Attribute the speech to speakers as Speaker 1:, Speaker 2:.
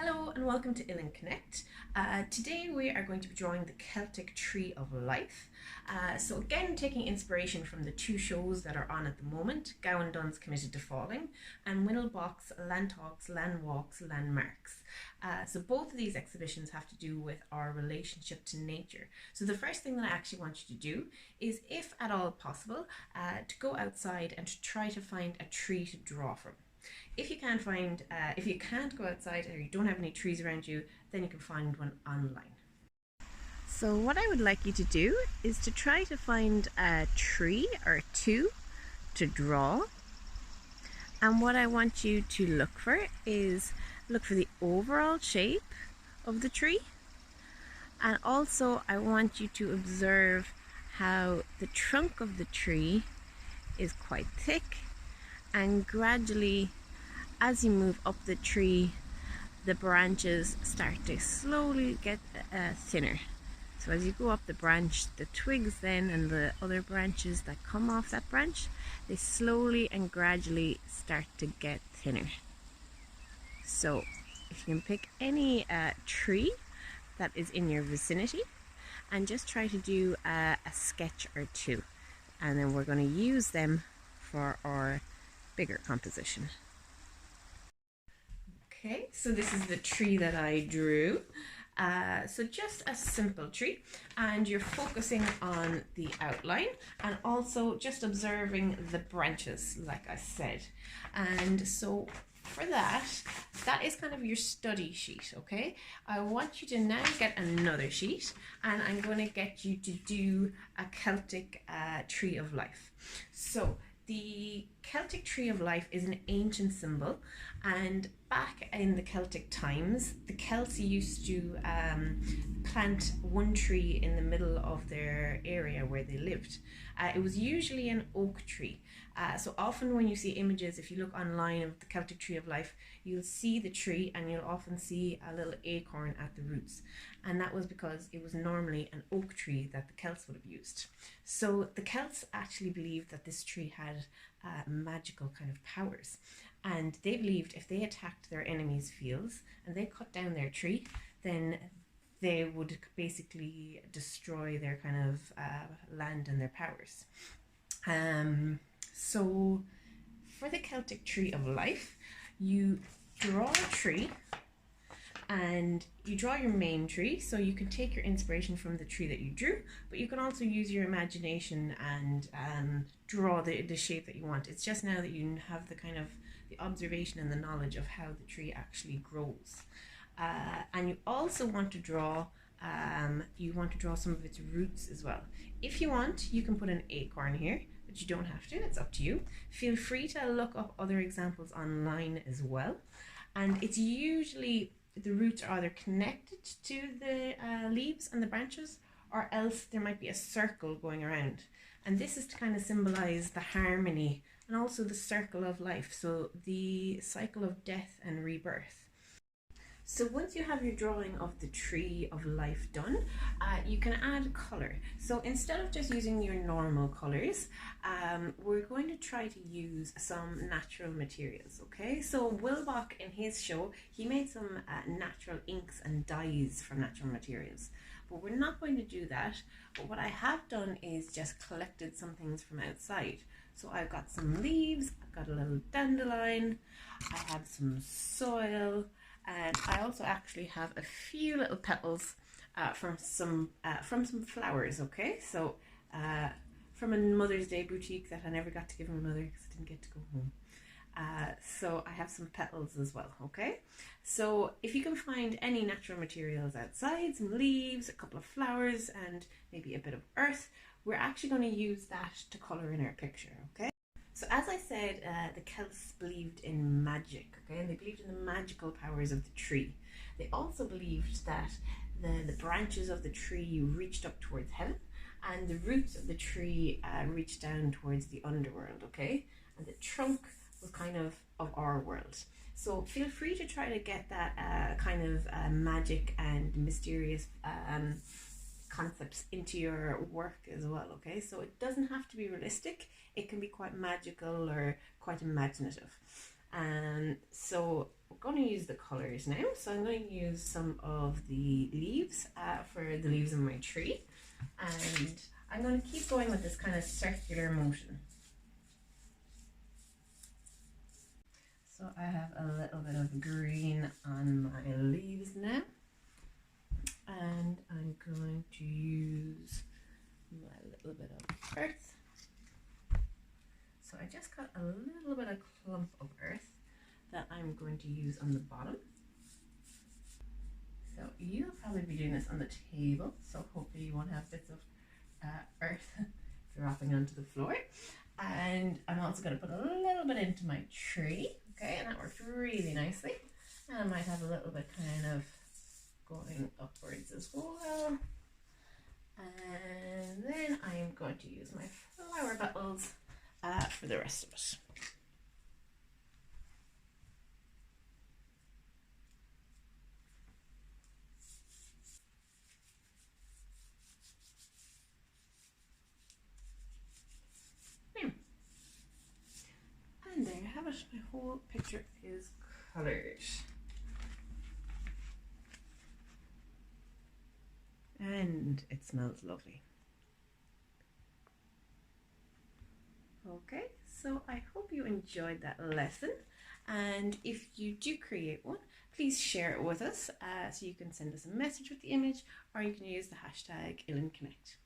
Speaker 1: Hello and welcome to Uillinn Connect. Today we are going to be drawing the Celtic Tree of Life. So again, taking inspiration from the two shows that are on at the moment, Gowan Dunn's Committed to Falling and Winelbach's Land Talks, Land Walks, Landmarks. So both of these exhibitions have to do with our relationship to nature. So the first thing that I actually want you to do is, if at all possible, to go outside and to try to find a tree to draw from. If you can't go outside or you don't have any trees around you, then you can find one online. So what I would like you to do is to try to find a tree or two to draw. And what I want you to look for is look for the overall shape of the tree. And also I want you to observe how the trunk of the tree is quite thick, and gradually as you move up the tree, the branches start to slowly get thinner. So as you go up the branch, the twigs then and the other branches that come off that branch, they slowly and gradually start to get thinner. So if you can pick any tree that is in your vicinity and just try to do a sketch or two, and then we're going to use them for our bigger composition. Okay, so this is the tree that I drew. So just a simple tree, and you're focusing on the outline and also just observing the branches, like I said. And so for that is kind of your study sheet, okay? I want you to now get another sheet, and I'm going to get you to do a Celtic tree of life. So the Celtic Tree of Life is an ancient symbol, and back in the Celtic times, the Celts used to plant one tree in the middle of their area where they lived. It was usually an oak tree. So often when you see images, if you look online of the Celtic Tree of Life, you'll see the tree and you'll often see a little acorn at the roots. And that was because it was normally an oak tree that the Celts would have used. So the Celts actually believed that this tree had magical kind of powers. And they believed if they attacked their enemies' fields and they cut down their tree, then they would basically destroy their kind of land and their powers. So for the Celtic Tree of Life, you draw a tree and you draw your main tree, so you can take your inspiration from the tree that you drew, but you can also use your imagination and draw the shape that you want. It's just now that you have the kind of the observation and the knowledge of how the tree actually grows. And you also want to draw some of its roots as well. If you want, you can put an acorn here, but you don't have to, it's up to you. Feel free to look up other examples online as well. And it's usually the roots are either connected to the leaves and the branches, or else there might be a circle going around. And this is to kind of symbolize the harmony and also the circle of life, so the cycle of death and rebirth. So once you have your drawing of the Tree of Life done, you can add colour. So instead of just using your normal colours, we're going to try to use some natural materials, okay? So Willbach, in his show, he made some natural inks and dyes from natural materials. But we're not going to do that. But what I have done is just collected some things from outside. So I've got some leaves, I've got a little dandelion, I have some soil, and I also actually have a few little petals from some flowers, okay? So from a Mother's Day boutique that I never got to give my mother because I didn't get to go home. So I have some petals as well, okay? So if you can find any natural materials outside, some leaves, a couple of flowers, and maybe a bit of earth, we're actually going to use that to colour in our picture, okay? So as I said, the Celts believed in magic, okay? And they believed in the magical powers of the tree. They also believed that the branches of the tree reached up towards heaven, and the roots of the tree reached down towards the underworld, okay? And the trunk was kind of our world. So feel free to try to get that kind of magic and mysterious concepts into your work as well, okay? So it doesn't have to be realistic, it can be quite magical or quite imaginative. So we're going to use the colors now. So I'm going to use some of the leaves for the leaves of my tree, and I'm going to keep going with this kind of circular motion. So I have a little bit of green on my leaves now, and I'm going to use my little bit of earth. So I just got a little bit of clump of earth that I'm going to use on the bottom. So you'll probably be doing this on the table, so hopefully you won't have bits of earth dropping onto the floor. And I'm also going to put a little bit into my tree, okay, and that worked really nicely. And I might have a little bit kind of going upwards as well. And then I'm going to use my flower petals for the rest of it. And there you have it. My whole picture is coloured. And it smells lovely. Okay, so I hope you enjoyed that lesson. And if you do create one, please share it with us so you can send us a message with the image, or you can use the hashtag UillinnConnect.